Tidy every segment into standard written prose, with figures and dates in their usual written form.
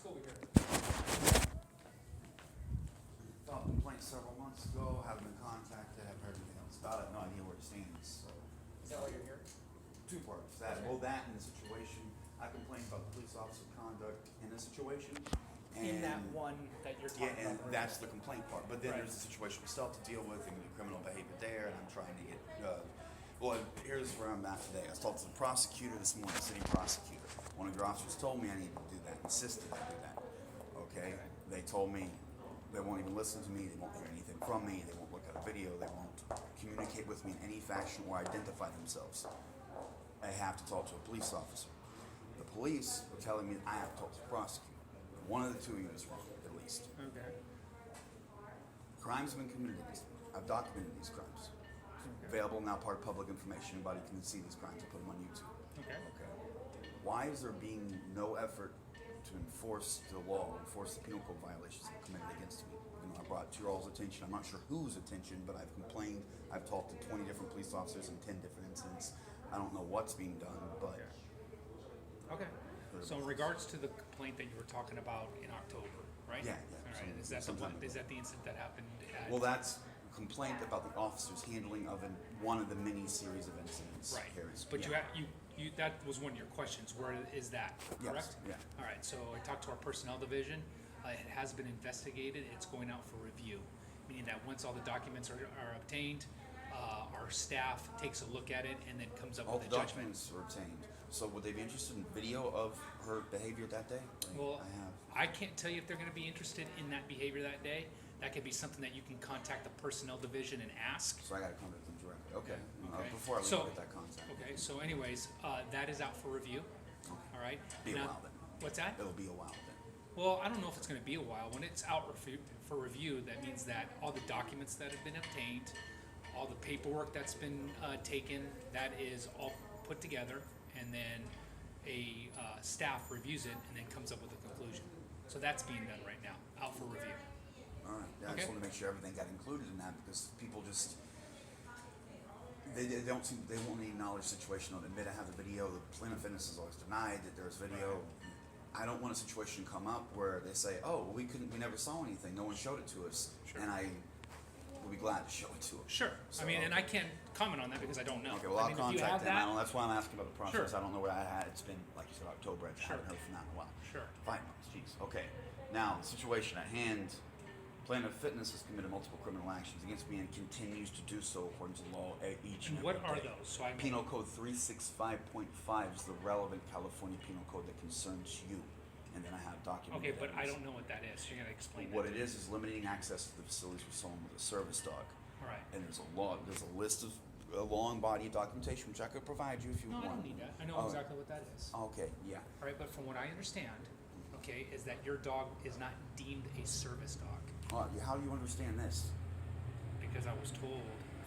go over here. Filed a complaint several months ago, haven't been contacted, haven't heard anything else about it, no idea where it stands, so. Is that why you're here? Two parts, that, well, that and the situation, I complained about the police officer conduct in the situation. In that and- one that you're Yeah, talking and about. that's the complaint part, but then Right. there's the situation we still have to deal with, and the criminal behavior there, and I'm trying to get, well, here's where I'm at today. I was talking to the prosecutor this morning, the city prosecutor. One of your officers told me I needed to do that, insisted I do that, okay? They told me they won't even listen to me, they won't hear anything from me, they won't look at a video, they won't communicate with me in any fashion or identify themselves. I have to talk to a police officer. The police are telling me I have to talk to the prosecutor. One of the two of you is wrong, at least. Okay. Crimes have been committed against me. I've documented these crimes. Available now, part of public information. Anybody can see these crimes and put them on YouTube. Okay. Okay. Why is there being no effort to enforce the law, enforce the penal code violations that were committed against me? Even though I brought it to your all's attention, I'm not sure whose attention, but I've complained. I've talked to 20 different police officers in 10 different incidents. I don't know what's being done, but Okay. So in regards to the complaint that you were talking about in October, right? Yeah, All right. some- Is that the sometime one? ago. Is that the incident that happened at? well, that's a complaint about the officer's handling of one of the many series of incidents. Right. Here. But Yeah. you that was one of your questions. Where is that? Yes, Correct. yeah. All right. So I talked to our personnel division. It has been investigated. It's going out for review, meaning that once all the documents are obtained, our staff takes a look at it and then comes up All with the a judgment. documents were obtained. So would they be interested in video of her behavior that day? Like, Well, I have. I can't tell you if they're going to be interested in that behavior that day. That could be something that you can contact the personnel division and ask. So I got to contact them directly. Okay. Okay. Before I leave, So- I'll get that contact. Okay, so anyways, that is out for review. All right. Be a Now- while then. What's that? It'll be a while then. Well, I don't know if it's going to be a while. When it's out for review, that means that all the documents that have been obtained, all the paperwork that's been taken, that is all put together, and then a staff reviews it and then comes up with a conclusion. So that's being done right now, out for review. All right. Yeah, I Okay. just want to make sure everything got included in that because people just they don't seem they won't acknowledge the situation. They'll admit I have the video. The plaintiff witness is always denied that there's video. I don't want a situation to come up where they say, "Oh, well, we never saw anything. No one showed it to us," Sure. and I will be glad to show it to them. Sure. So, I mean, and I can't comment on that because I don't know. Okay, well, I I'll mean, if you have contact them. that, That's why I'm asking about the process. Sure. I don't know where I had. It's been, like you said, October. I Sure. haven't heard from that in a while. Sure. 5 months, jeez. Okay. Now, the situation at hand. Plaintiff Fitness has committed multiple criminal actions against me and continues to do so according to the law each and And what every are day. those? So I know. Penal Code 365.5 is the relevant California Penal Code that concerns you. And then I have documented Okay, but I evidence. don't know what that is. So you're gonna explain What that. it is limiting access to the facilities for someone with a service dog. All right. And there's a list of a long body of documentation which I could provide you if you No, want. I don't need that. I know Oh, exactly what that is. Okay, yeah. All right, but from what I understand, okay, is that your dog is not deemed a service dog How do you understand this? because I was told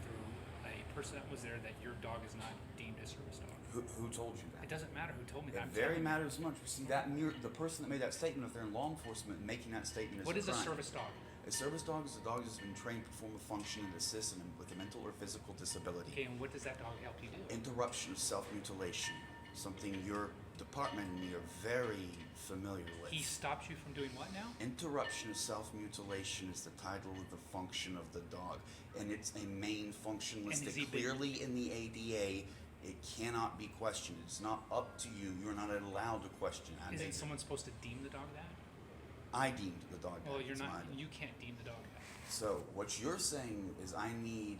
through a person that was there that your dog is not deemed a service dog. Who told you that? It doesn't matter who told me that. It I'm very telling you. matters much. See, the person that made that statement, if they're in law enforcement, making that statement is What is a crime. service dog? A service dog is a dog that's been trained to perform a function and assist in with a mental or physical disability. Okay, and what does that dog help you do? Interruption of self-mutilation, something your department and me are very familiar with. He stops you from doing what now? Interruption of self-mutilation is the title of the function of the dog, and it's a main function has listed he been- clearly in the ADA. It cannot be questioned. It's not up to you. You're not allowed to question that. Isn't someone supposed to deem the dog that? I deemed the dog that. Well, you're It's not. mine. You can't deem the dog that. So what you're saying is I need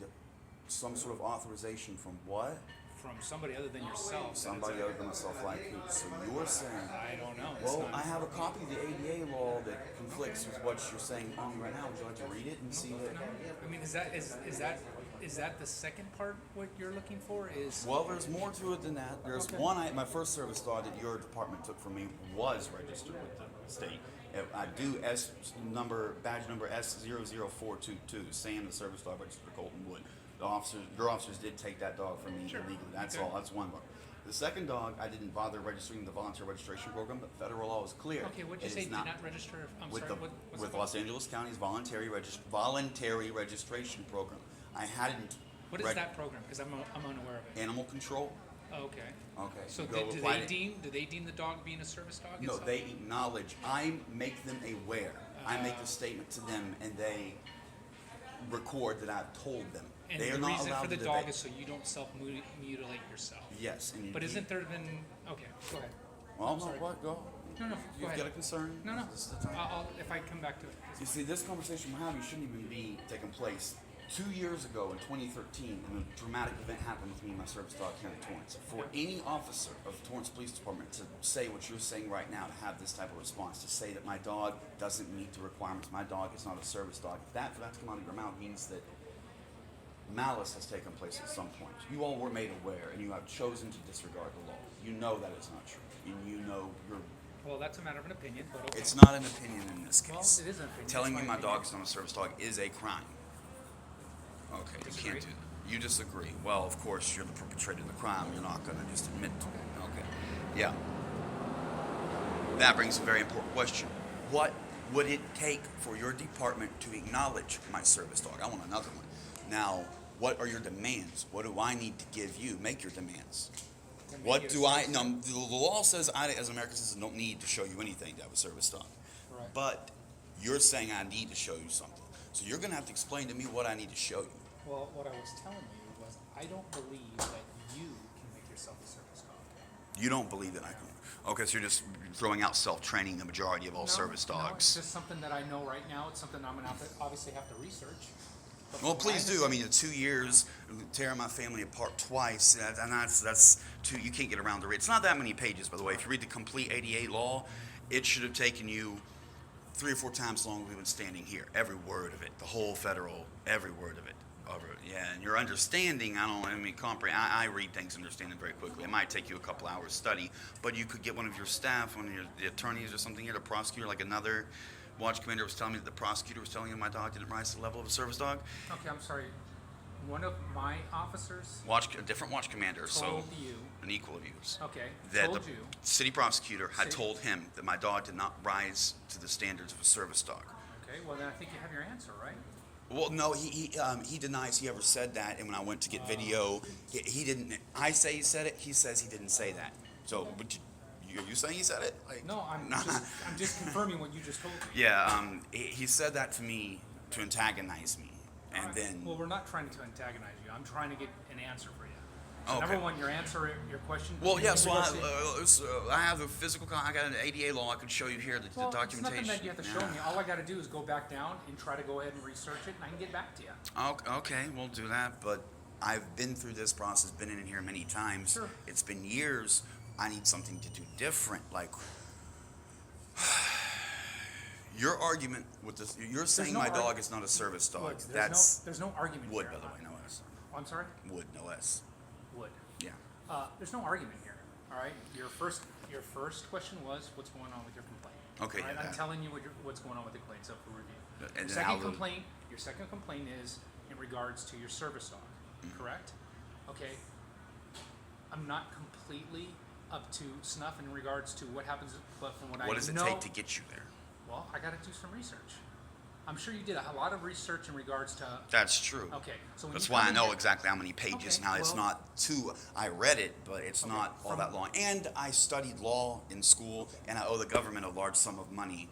some sort of authorization from what? From somebody other than yourself. that it's Somebody a- other than myself, like who? So you're saying, I don't know. It's well, not- I have a copy of the ADA law that conflicts with what you're saying on me right now. Would you like to read it and see that? I mean, is that the second part? What you're looking for is? Well, there's more to it than that. There's Okay. one. My first service dog that your department took from me was registered with the state. I do badge number S00422. Sam, the service dog registered to Colton Wood. Your officers did take that dog from me Sure. illegally. That's Okay. all. That's one dog. The second dog, I didn't bother registering the volunteer registration program, but federal law is clear. Okay, what'd you It say? is Did not register? I'm with sorry. the What's with it Los called? Angeles County's voluntary registration program. I hadn't. What is that program? Because I'm unaware of it. Animal control. Okay. Okay. So You go do apply they deem the dog being a service dog? No, itself? they acknowledge. I make them aware. I make a statement to them, and they record that I've told them. And They are the not reason allowed for the to dog debate. is so you don't self-mutilate yourself. Yes, and But isn't there been... Okay, go ahead. Well, no, Sorry. what? Go. No, go You've ahead. got a concern? No. This is the time. If I come back to it. You see, this conversation we're having shouldn't even be taking place. 2 years ago, in 2013, a dramatic event happened with me and my service dog here in Torrance. For any officer of Torrance Police Department to say what you're saying right now, to have this type of response, to say that my dog doesn't meet the requirements, my dog is not a service dog, if that for that to come out of your mouth means that malice has taken place at some point. You all were made aware, and you have chosen to disregard the law. You know that is not true, and you know you're. Well, that's a matter of an opinion, but okay. It's not an opinion in this Well, case. it is an opinion. Telling It's me my my opinion. dog is not a service dog is a crime. Okay, you Disagree? can't do that. You disagree. Well, of course, you're the perpetrator of the crime. You're not going to just admit to it. Okay. Yeah. That brings a very important question. What would it take for your department to acknowledge my service dog? I want another one. Now, what are your demands? What do I need to give you? Make your demands. Then What make it do a I? service No, dog. the law says I, as an American citizen, don't need to show you anything to have a service dog. Right. But you're saying I need to show you something. So you're going to have to explain to me what I need to show you. Well, what I was telling you was I don't believe that you can make yourself a service dog. You don't believe that I can. Okay, so you're just throwing out self-training the majority of all service No, it's dogs. just something that I know right now. It's something I'm going to obviously have to research. But Well, from what I please do. I mean, in 2 years, tearing my family apart twice, and that's too. You can't get around the. It's not that many pages, by the way. If you read the complete 88 law, it should have taken you 3 or 4 times longer we've been standing here. Every word of it, the whole federal, every word of it. Yeah, and your understanding, comprehend. I read things and understand them very quickly. It might take you a couple hours study, but you could get one of your staff, one of the attorneys or something here, the prosecutor, like another watch commander was telling me that the prosecutor was telling him my dog didn't rise to the level of a service dog. Okay, I'm sorry. One of my officers A different watch commander, so told you. an equal of yours. Okay, That told the you. city prosecutor had City- told him that my dog did not rise to the standards of a service dog. Okay, well then I think you have your answer, right? Well, no, he denies he ever said that. And when I went to get video, he didn't. I say he said it. He says he didn't say that. So, but you saying he said it? Like, No, I'm just confirming what you just told me. Yeah, he said that to me to antagonize me, and Alright. then. Well, we're not trying to antagonize you. I'm trying to get an answer for you. So Okay. number one, your question. Well, yeah. in So regards to- I have the physical. I got an ADA law. I could show you here the Well, documentation. it's nothing that you have to show Yeah. me. All I got to do is go back down and try to go ahead and research it, and I can get back to you. Okay, we'll do that. But I've been through this process, been in here many times. Sure. It's been years. I need something to do different. Like your argument with this, you're saying no my arg- dog is not a service dog. Look, That's there's no argument wood, here. by the way, no S. I'm sorry? Wood, no S. Wood. Yeah. There's no argument here. All right. Your first question was what's going on with your complaint. Okay, All right? yeah, I'm that- telling you what's going on with the complaint. So for review. And Your then how second the- complaint. Your second complaint is in regards to your service dog. Mm-hmm. Correct. Okay. I'm not completely up to snuff in regards to what happens, but from what I know. What does it take to get you there? Well, I got to do some research. I'm sure you did a lot of research in regards to. That's true. Okay, so when That's you why come I in know here- exactly how many pages. Okay, Now it's well- not too. I read it, but it's Okay, not all from- that long. And I studied law in school, and I owe the government a large sum of money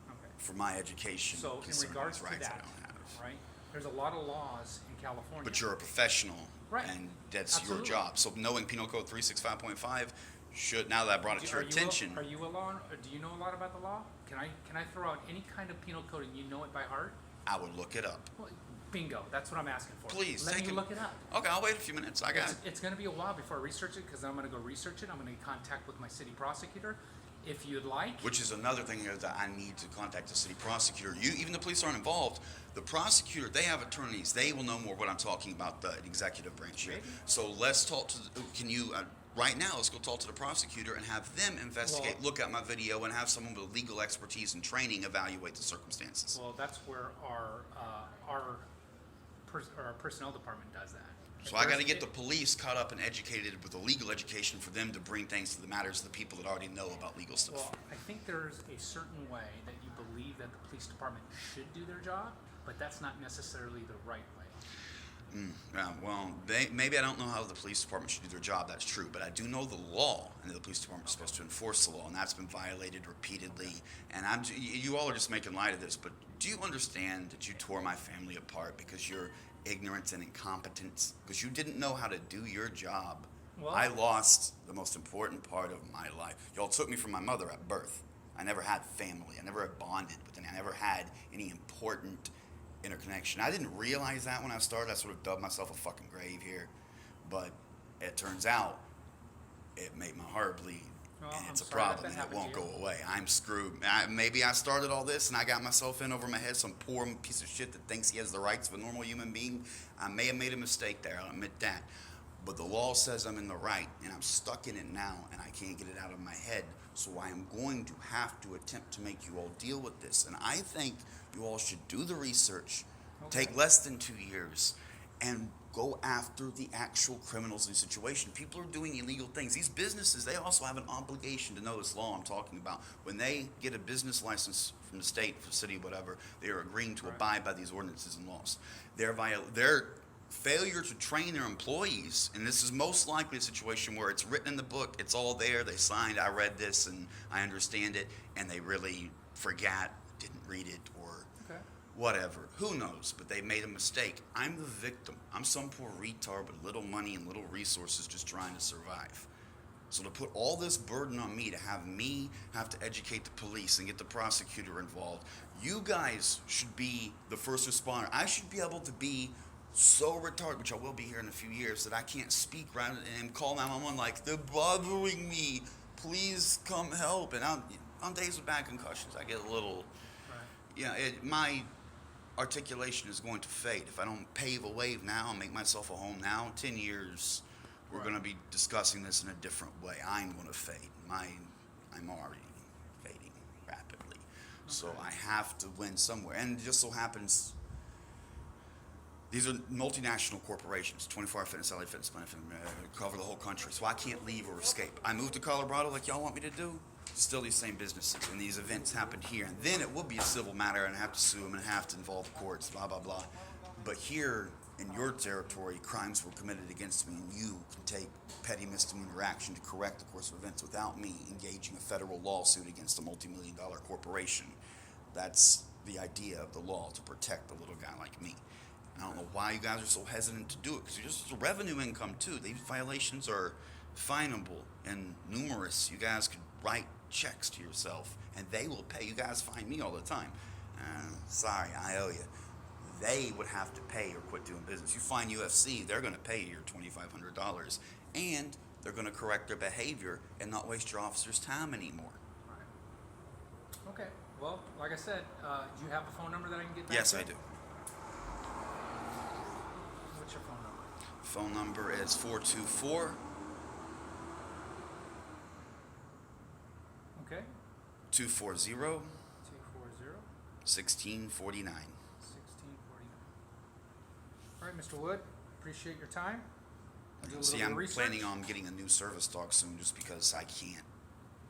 Okay. for my education. So in concerning regards these to rights I that, don't have. right? There's a lot of laws in California. But you're a professional, Right. and that's Absolutely. your job. So knowing Penal Code 365.5 should, now that I brought it to your attention, Are you a law? Or do you know a lot about the law? Can I throw out any kind of penal code and you know it by heart? I would look it up. Well, bingo. That's what I'm asking for. Please, let take me it. look it up. Okay, I'll wait a few minutes. I got it. It's going to be a while before I research it because I'm going to go research it. I'm going to contact with my city prosecutor. If you'd like. Which is another thing is that I need to contact the city prosecutor. Even the police aren't involved. The prosecutor, they have attorneys. They will know more what I'm talking about, the executive branch here. Maybe. So let's talk to, can you, right now, let's go talk to the prosecutor and have them investigate, Well- look at my video, and have someone with legal expertise and training evaluate the circumstances. Well, that's where our personnel department does that. So I got to get the police caught up and educated with the legal education for them to bring things to the matters of the people that already know about legal stuff. Well, I think there's a certain way that you believe that the police department should do their job, but that's not necessarily the right way. Well, maybe I don't know how the police department should do their job. That's true, but I do know the law, and the police department is supposed to enforce the law, and that's been violated repeatedly. And you all are just making light of this, but do you understand that you tore my family apart because your ignorance and incompetence, because you didn't know how to do your job? Well, I lost the most important part of my life. Y'all took me from my mother at birth. I never had family. I never had bonded with any. I never had any important interconnection. I didn't realize that when I started. I sort of dug myself a fucking grave here, but it turns out it made my heart bleed, well, and it's I'm a sorry problem, that and it happened won't to go you. away. I'm screwed. Maybe I started all this, and I got myself in over my head. Some poor piece of shit that thinks he has the rights of a normal human being. I may have made a mistake there. I'll admit that. But the law says I'm in the right, and I'm stuck in it now, and I can't get it out of my head. So I am going to have to attempt to make you all deal with this. And I think you all should do the research, take less than 2 years, and go after the actual criminals in the situation. People are doing illegal things. These businesses, they also have an obligation to know this law I'm talking about. When they get a business license from the state, from the city, whatever, they are agreeing to abide by these ordinances and laws. Their failure to train their employees, and this is most likely a situation where it's written in the book, it's all there, they signed, I read this and I understand it, and they really forgot, didn't read it, or whatever. Who knows? But they made a mistake. I'm the victim. I'm some poor retard with little money and little resources just trying to survive. So to put all this burden on me, to have to educate the police and get the prosecutor involved, you guys should be the first responder. I should be able to be so retarded, which I will be here in a few years, that I can't speak right and call 911 like, they're bothering me, please come help. And on days with bad concussions, I get a little, my articulation is going to fade. If I don't pave a wave now and make myself a home now, 10 years, we're going to be discussing this in a different way. I'm going to fade. I'm already fading rapidly. So I have to win somewhere. And it just so happens, these are multinational corporations, 24 Hour Fitness, LA Fitness, Planet Fitness, cover the whole country. So I can't leave or escape. I moved to Colorado like y'all want me to do. Still these same businesses. And these events happened here. And then it will be a civil matter, and I have to sue them and have to involve the courts, blah, blah, blah. But here in your territory, crimes were committed against me, and you can take petty misdemeanor action to correct the course of events without me engaging a federal lawsuit against a multi-million-dollar corporation. That's the idea of the law, to protect a little guy like me. I don't know why you guys are so hesitant to do it, because it's just revenue income too. These violations are finable and numerous. You guys could write checks to yourself, and they will pay. You guys find me all the time. Sorry, I owe you. They would have to pay or quit doing business. You find UFC, they're going to pay you your $2,500, and they're going to correct their behavior and not waste your officers' time anymore. Right. Okay. Well, like I said, do you have a phone number that I can get back Yes, to? I do. What's your phone number? Phone number is 424 Okay. 240 240 1649. 1649. All right, Mr. Wood, appreciate your time. I'll do a little See, bit of I'm research. planning on getting a new service dog soon, just because I can't.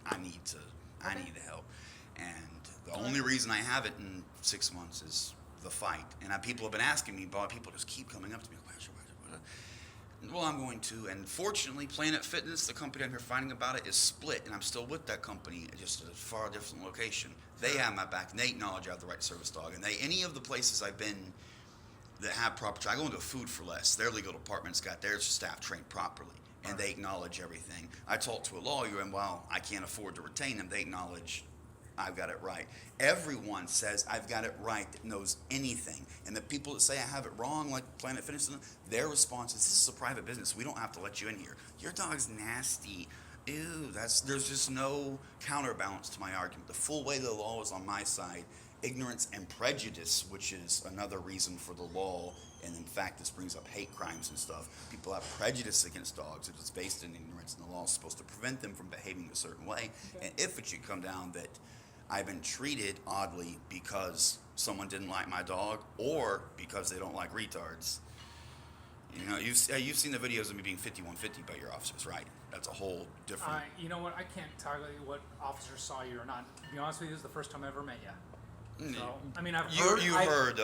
I need the help. And the only reason I have it in 6 months is the fight. And people have been asking me, but people just keep coming up to me. Well, I'm going to. And fortunately, Planet Fitness, the company I'm here finding about it, is split. And I'm still with that company, just at a far different location. They have my back, and they acknowledge I have the right service dog. And any of the places I've been that have proper, I go into Food for Less. Their legal department's got their staff trained properly, and they acknowledge everything. I talked to a lawyer, and while I can't afford to retain them, they acknowledge I've got it right. Everyone says I've got it right that knows anything. And the people that say I have it wrong, like Planet Fitness, their response is, this is a private business. We don't have to let you in here. Your dog's nasty. Ew, there's just no counterbalance to my argument. The full weight of the law is on my side. Ignorance and prejudice, which is another reason for the law, and in fact this brings up hate crimes and stuff. People have prejudice against dogs. It's based in ignorance, and the law is supposed to prevent them from behaving a certain way. And if it should come down that I've been treated oddly because someone didn't like my dog, or because they don't like retards. You know, you've seen the videos of me being 5150 by your officers, right? That's a whole different. You know what? I can't tell you what officers saw you or not. To be honest with you, this is the first time I ever met you. So, I mean, I've heard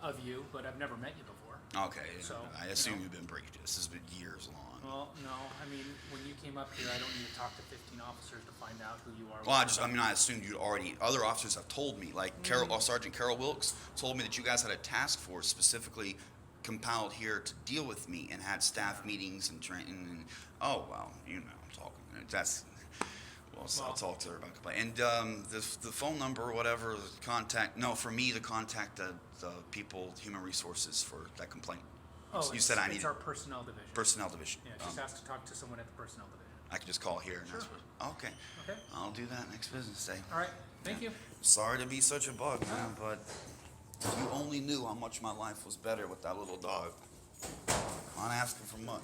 of you, but I've never met you before. Okay, So, I assume you've been briefed. This has been years long. Well, no, I mean, when you came up here, I don't need to talk to 15 officers to find out who you are. Well, I assumed you'd already, other officers have told me, like Sergeant Carol Wilkes told me that you guys had a task force specifically compiled here to deal with me and had staff meetings and training and, oh, well, you know, I'm talking, that's, well, I'll talk to her about complaint. And the phone number or whatever, contact, no, for me to contact the people, human resources for that complaint. Oh, you said I needed it's our personnel division. personnel division. Yeah, just ask to talk to someone at the personnel division. I can just call here and Sure. ask for, okay. Okay. I'll do that next business day. All right, thank you. Sorry to be such a bug, man, but if you only knew how much my life was better with that little dog. Not asking for much.